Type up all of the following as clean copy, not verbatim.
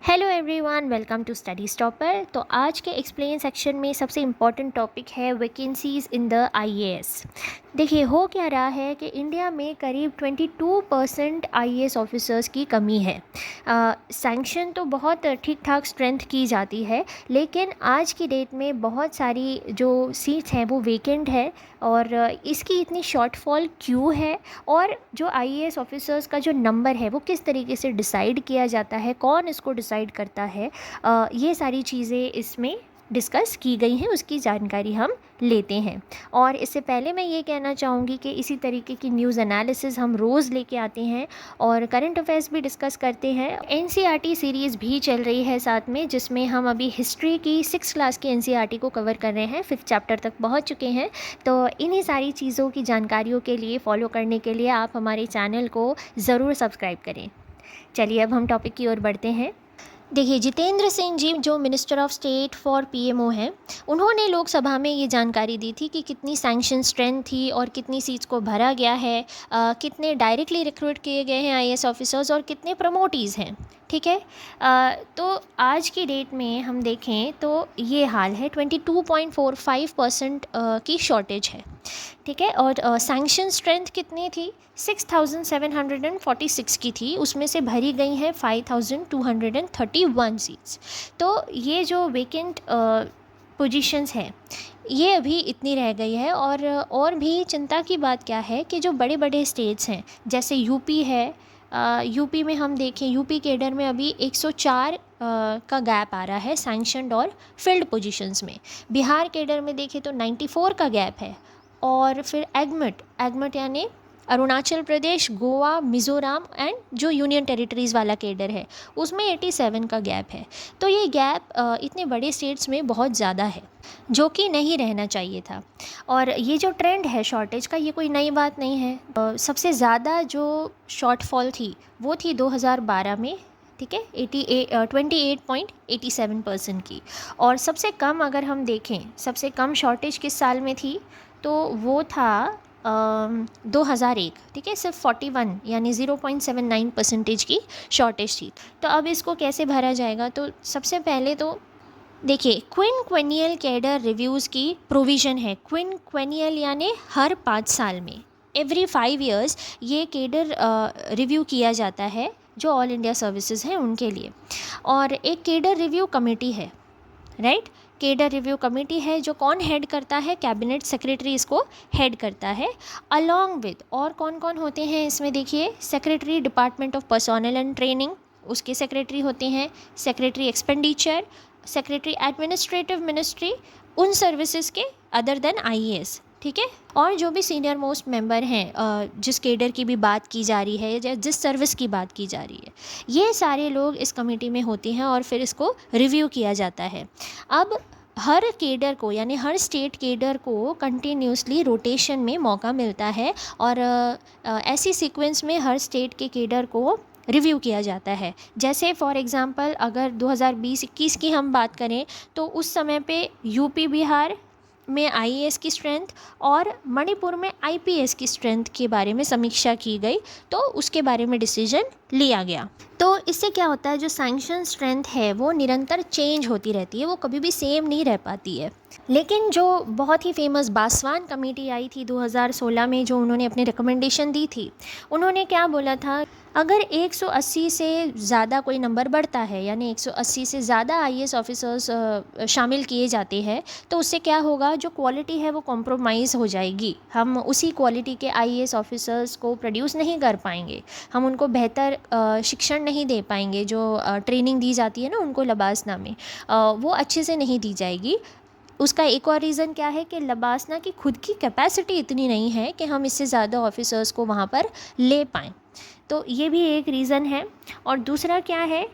Hello everyone, welcome to study stopper. तो आज के एक्सप्लेन सेक्शन में सबसे इम्पॉर्टेंट टॉपिक है वैकेंसीज़ इन द आईएएस। देखिए, हो क्या रहा है कि इंडिया में करीब 22% आईएएस ऑफिसर्स की कमी है। सैंक्शन तो बहुत ठीक ठाक स्ट्रेंथ की जाती है, लेकिन आज की डेट में बहुत सारी जो सीट्स हैं वो वेकेंट है। और इसकी इतनी शॉर्टफॉल क्यों है, और जो आईएएस ऑफिसर्स का जो नंबर है वो किस तरीके से डिसाइड किया जाता है, कौन इसको डिसाइड करता है, ये सारी चीज़ें इसमें डिस्कस की गई हैं, उसकी जानकारी हम लेते हैं। और इससे पहले मैं ये कहना चाहूँगी कि इसी तरीके की न्यूज़ एनालिसिस हम रोज़ लेके आते हैं और करंट अफेयर्स भी डिस्कस करते हैं। एनसीईआरटी सीरीज़ भी चल रही है साथ में, जिसमें हम अभी हिस्ट्री की 6th क्लास की एनसीईआरटी को कवर कर रहे हैं, 5th चैप्टर तक पहुँच चुके हैं। तो इन्हीं सारी चीज़ों की जानकारियों के लिए, फॉलो करने के लिए आप हमारे चैनल को ज़रूर सब्सक्राइब करें। चलिए अब हम टॉपिक की ओर बढ़ते हैं। देखिए, जितेंद्र सिंह जी जो minister of state for PMO हैं, उन्होंने लोकसभा में ये जानकारी दी थी कि कितनी सैंक्शन स्ट्रेंथ थी और कितनी सीट्स को भरा गया है, कितने डायरेक्टली रिक्रूट किए गए हैं आईएएस ऑफिसर्स और कितने प्रमोटीज़ हैं। ठीक है। तो आज की डेट में हम देखें तो ये हाल है, 22.45% की शॉर्टेज है। ठीक है। और सैंक्शन स्ट्रेंथ कितनी थी? 6746 की थी, उसमें से भरी गई हैं 5231 सीट्स। तो ये जो वेकेंट पोजीशंस हैं ये अभी इतनी रह गई है। और भी चिंता की बात क्या है कि जो बड़े बड़े स्टेट्स हैं जैसे यूपी है, यूपी में हम देखें, यूपी केडर में अभी 104 का गैप आ रहा है सैंक्शनड और फिल्ड पोजीशंस में। बिहार केडर में देखें तो 94 का गैप है। और फिर एगमट यानी अरुणाचल प्रदेश, गोवा, मिज़ोरम एंड जो यूनियन टेरिटरीज़ वाला केडर है उसमें 87 का गैप है। तो ये गैप इतने बड़े स्टेट्स में बहुत ज़्यादा है, जो कि नहीं रहना चाहिए था। और ये जो ट्रेंड है शॉर्टेज का, ये कोई नई बात नहीं है। सबसे ज़्यादा जो शॉर्टफॉल थी वो थी 2012 में। ठीक है, 28.87% की। और सबसे कम अगर हम देखें, सबसे कम शॉर्टेज किस साल में थी, तो वो था 2001। ठीक है, सिर्फ 41 यानी 0.79% की शॉर्टेज थी। तो अब इसको कैसे भरा जाएगा? तो सबसे पहले तो देखिए, क्विनक्वेनियल कैडर रिव्यूज़ की प्रोविज़न है। क्विनक्वेनियल यानी हर 5 साल में, एवरी 5 ईयर्स ये कैडर रिव्यू किया जाता है जो ऑल इंडिया सर्विसेज हैं उनके लिए। और एक कैडर रिव्यू कमेटी है, राइट। कैडर रिव्यू कमेटी है जो कौन हेड करता है? कैबिनेट सेक्रेटरी इसको हेड करता है। अलॉन्ग विद और कौन कौन होते हैं इसमें? देखिए, secretary department of personnel and training, उसके सेक्रेटरी होते हैं। Secretary expenditure, secretary administrative ministry, उन सर्विसेज के अदर देन आईएएस। ठीक है। और जो भी सीनियर मोस्ट मेंबर हैं, जिस कैडर की भी बात की जा रही है या जिस सर्विस की बात की जा रही है, ये सारे लोग इस कमेटी में होते हैं और फिर इसको रिव्यू किया जाता है। अब हर कैडर को यानी हर स्टेट कैडर को कंटिन्यूसली रोटेशन में मौका मिलता है और ऐसी सीक्वेंस में हर स्टेट के कैडर को रिव्यू किया जाता है। जैसे फॉर एग्ज़ाम्पल अगर 2020-21 की हम बात करें तो उस समय पे यूपी बिहार में आईएएस की स्ट्रेंथ और मणिपुर में आईपीएस की स्ट्रेंथ के बारे में समीक्षा की गई, तो उसके बारे में डिसीजन लिया गया। तो इससे क्या होता है, जो सैंक्शन स्ट्रेंथ है वो निरंतर चेंज होती रहती है, वो कभी भी सेम नहीं रह पाती है। लेकिन जो बहुत ही फेमस बासवान कमेटी आई थी 2016 में, जो उन्होंने अपनी रिकमेंडेशन दी थी, उन्होंने क्या बोला था, अगर 180 से ज़्यादा कोई नंबर बढ़ता है यानी 180 से ज़्यादा आईएएस ऑफिसर्स शामिल किए जाते हैं, तो उससे क्या होगा, जो क्वालिटी है वो कॉम्प्रोमाइज़ हो जाएगी। हम उसी क्वालिटी के आईएएस ऑफिसर्स को प्रोड्यूस नहीं कर पाएंगे, हम उनको बेहतर शिक्षण नहीं दे पाएंगे। जो ट्रेनिंग दी जाती है ना उनको लबासना में, वो अच्छे से नहीं दी जाएगी। उसका एक और रीज़न क्या है कि लबासना की खुद की कैपेसिटी इतनी नहीं है कि हम इससे ज़्यादा ऑफिसर्स को वहाँ पर ले पाएँ। तो ये भी एक रीज़न है। और दूसरा क्या है,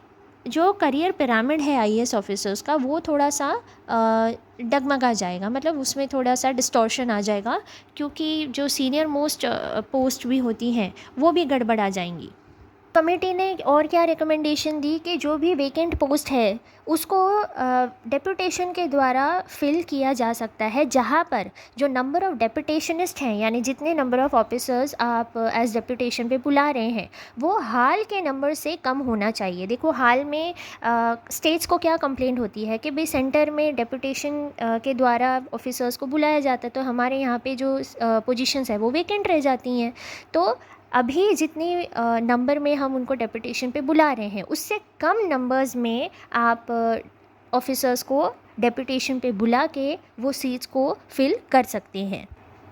जो करियर पिरामिड है आईएएस ऑफिसर्स का, वो थोड़ा सा डगमगा जाएगा, मतलब उसमें थोड़ा सा डिस्टॉर्शन आ जाएगा, क्योंकि जो सीनियर मोस्ट पोस्ट भी होती हैं वो भी गड़बड़ा जाएंगी। कमेटी ने और क्या रिकमेंडेशन दी कि जो भी वेकेंट पोस्ट है उसको डेपुटेशन के द्वारा फिल किया जा सकता है, जहाँ पर जो नंबर ऑफ़ डेपुटेशनिस्ट हैं, यानी जितने नंबर ऑफ़ ऑफिसर्स आप एज डेपुटेशन पे बुला रहे हैं, वो हाल के नंबर से कम होना चाहिए। देखो, हाल में स्टेट्स को क्या कंप्लेंट होती है कि भाई सेंटर में डेपुटेशन के द्वारा ऑफिसर्स को बुलाया जाता है, तो हमारे यहाँ पे जो पोजीशंस है वो वेकेंट रह जाती हैं। तो अभी जितनी नंबर में हम उनको डेपुटेशन पे बुला रहे हैं, उससे कम नंबर्स में आप ऑफिसर्स को डेपुटेशन पे बुला के वो सीट्स को फिल कर सकते हैं।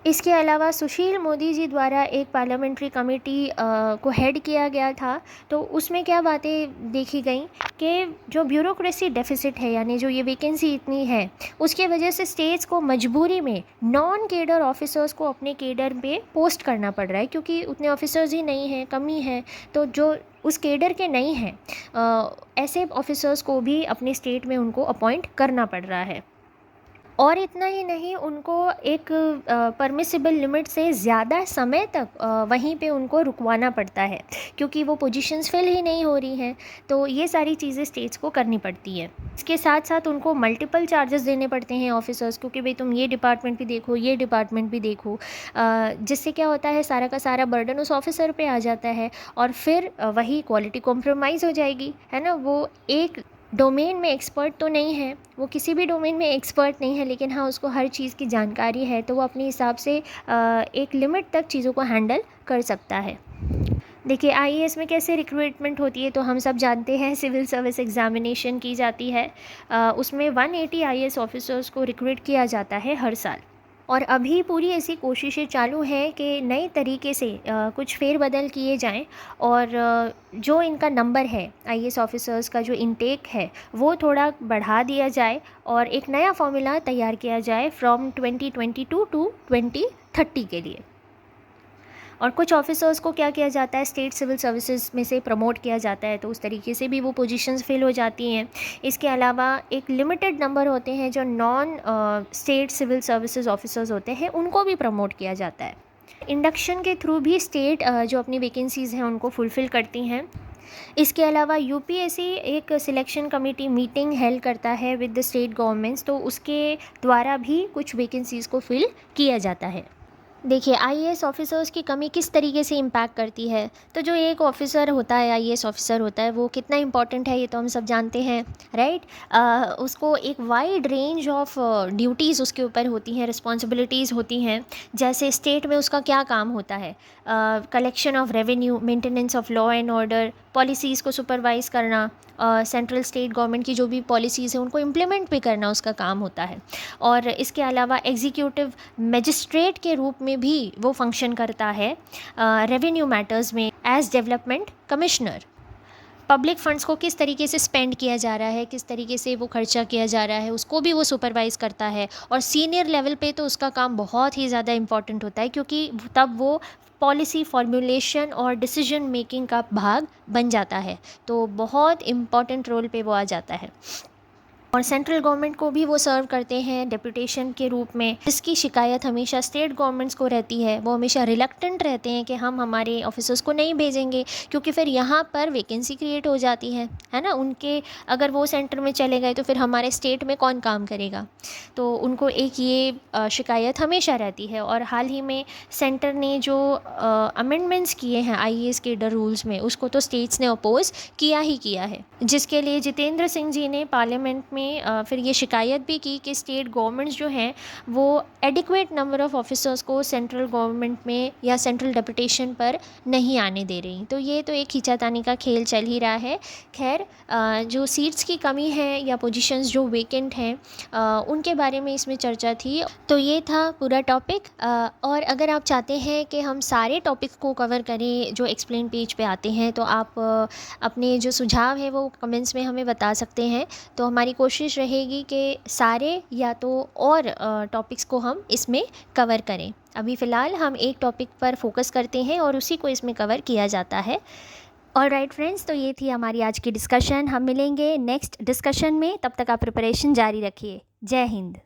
इसके अलावा सुशील मोदी जी द्वारा एक पार्लियामेंट्री कमेटी को हेड किया गया था, तो उसमें क्या बातें देखी गई कि जो ब्यूरोक्रेसी डेफिसिट है, यानी जो ये वैकेंसी इतनी है, उसके वजह से स्टेट्स को मजबूरी में नॉन केडर ऑफिसर्स को अपने केडर पे पोस्ट करना पड़ रहा है, क्योंकि उतने ऑफिसर्स ही नहीं हैं, कमी है। तो जो उस केडर के नहीं हैं, ऐसे ऑफिसर्स को भी अपने स्टेट में उनको अपॉइंट करना पड़ रहा है। और इतना ही नहीं, उनको एक परमिसिबल लिमिट से ज़्यादा समय तक वहीं पे उनको रुकवाना पड़ता है, क्योंकि वो पोजीशंस फिल ही नहीं हो रही हैं। तो ये सारी चीज़ें स्टेट्स को करनी पड़ती है। इसके साथ साथ उनको मल्टीपल चार्जेस देने पड़ते हैं ऑफिसर्स को कि भाई तुम ये डिपार्टमेंट भी देखो, ये डिपार्टमेंट भी देखो, जिससे क्या होता है, सारा का सारा बर्डन उस ऑफिसर पे आ जाता है, और फिर वही क्वालिटी कॉम्प्रोमाइज़ हो जाएगी, है ना। वो एक डोमेन में एक्सपर्ट तो नहीं है, वो किसी भी डोमेन में एक्सपर्ट नहीं है, लेकिन हाँ उसको हर चीज़ की जानकारी है, तो वो अपने हिसाब से एक लिमिट तक चीज़ों को हैंडल कर सकता है। देखिए, आईएएस में कैसे रिक्रूटमेंट होती है, तो हम सब जानते हैं, सिविल सर्विस एग्जामिनेशन की जाती है। उसमें 180 आईएएस ऑफिसर्स को रिक्रूट किया जाता है हर साल। और अभी पूरी ऐसी कोशिशें चालू हैं कि नए तरीके से कुछ फेरबदल किए जाएं, और जो इनका नंबर है आईएएस ऑफिसर्स का, जो इनटेक है, वो थोड़ा बढ़ा दिया जाए, और एक नया फॉर्मूला तैयार किया जाए फ्रॉम 2022 टू 2030 के लिए। और कुछ ऑफिसर्स को क्या किया जाता है, स्टेट सिविल सर्विसेज में से प्रमोट किया जाता है, तो उस तरीके से भी वो पोजीशंस फिल हो जाती हैं। इसके अलावा एक लिमिटेड नंबर होते हैं जो non state civil services officers होते हैं, उनको भी प्रमोट किया जाता है। इंडक्शन के थ्रू भी स्टेट जो अपनी वैकेंसीज़ हैं उनको फुलफ़िल करती हैं। इसके अलावा यूपीएससी एक सिलेक्शन कमेटी मीटिंग हेल्ड करता है विद द स्टेट गवर्नमेंट्स, तो उसके द्वारा भी कुछ वैकेंसीज़ को फिल किया जाता है। देखिए, आईएएस ऑफिसर्स की कमी किस तरीके से इम्पैक्ट करती है, तो जो एक ऑफ़िसर होता है, आईएएस ऑफिसर होता है, वो कितना इम्पॉर्टेंट है ये तो हम सब जानते हैं, राइट। उसको एक वाइड रेंज ऑफ ड्यूटीज़ उसके ऊपर होती हैं, रिस्पॉन्सिबिलिटीज़ होती हैं। जैसे स्टेट में उसका क्या काम होता है, collection of revenue, maintenance of law and order, policies को सुपरवाइज़ करना, सेंट्रल स्टेट गवर्नमेंट की जो भी पॉलिसीज़ हैं उनको इम्प्लीमेंट भी करना उसका काम होता है। और इसके अलावा एग्जीक्यूटिव मजिस्ट्रेट के रूप में भी वो फंक्शन करता है रेवेन्यू मैटर्स में as development commissioner. Public funds को किस तरीके से स्पेंड किया जा रहा है, किस तरीके से वो खर्चा किया जा रहा है, उसको भी वो सुपरवाइज़ करता है। और सीनियर लेवल पे तो उसका काम बहुत ही ज़्यादा इम्पॉर्टेंट होता है, क्योंकि तब वो पॉलिसी फॉर्मुलेशन और डिसीजन मेकिंग का भाग बन जाता है, तो बहुत इम्पॉर्टेंट रोल पे वो आ जाता है। और सेंट्रल गवर्नमेंट को भी वो सर्व करते हैं डेपुटेशन के रूप में, जिसकी शिकायत हमेशा स्टेट गवर्नमेंट्स को रहती है। वो हमेशा रिलक्टेंट रहते हैं कि हम हमारे ऑफिसर्स को नहीं भेजेंगे, क्योंकि फिर यहाँ पर वैकेंसी क्रिएट हो जाती है ना। उनके अगर वो सेंटर में चले गए तो फिर हमारे स्टेट में कौन काम करेगा, तो उनको एक ये शिकायत हमेशा रहती है। और हाल ही में सेंटर ने जो अमेंडमेंट्स किए हैं आईएएस केडर रूल्स में, उसको तो स्टेट्स ने अपोज किया ही किया है, जिसके लिए जितेंद्र सिंह जी ने पार्लियामेंट में फिर ये शिकायत भी की कि स्टेट गवर्नमेंट्स जो हैं वो एडिक्वेट नंबर ऑफ़ ऑफिसर्स को सेंट्रल गवर्नमेंट में या सेंट्रल डेपुटेशन पर नहीं आने दे रही। तो ये तो एक खींचातानी का खेल चल ही रहा है। खैर, जो सीट्स की कमी है या पोजीशंस जो वेकेंट हैं उनके बारे में इसमें चर्चा थी। तो ये था पूरा टॉपिक। और अगर आप चाहते हैं कि हम सारे टॉपिक को कवर करें जो एक्सप्लेन पेज पे आते हैं, तो आप अपने जो सुझाव है वो कमेंट्स में हमें बता सकते हैं। तो हमारी कोशिश रहेगी कि सारे या तो और टॉपिक्स को हम इसमें कवर करें। अभी फ़िलहाल हम एक टॉपिक पर फोकस करते हैं और उसी को इसमें कवर किया जाता है। ऑलराइट फ्रेंड्स, तो ये थी हमारी आज की डिस्कशन। हम मिलेंगे नेक्स्ट डिस्कशन में, तब तक आप प्रिपरेशन जारी रखिए। जय हिंद।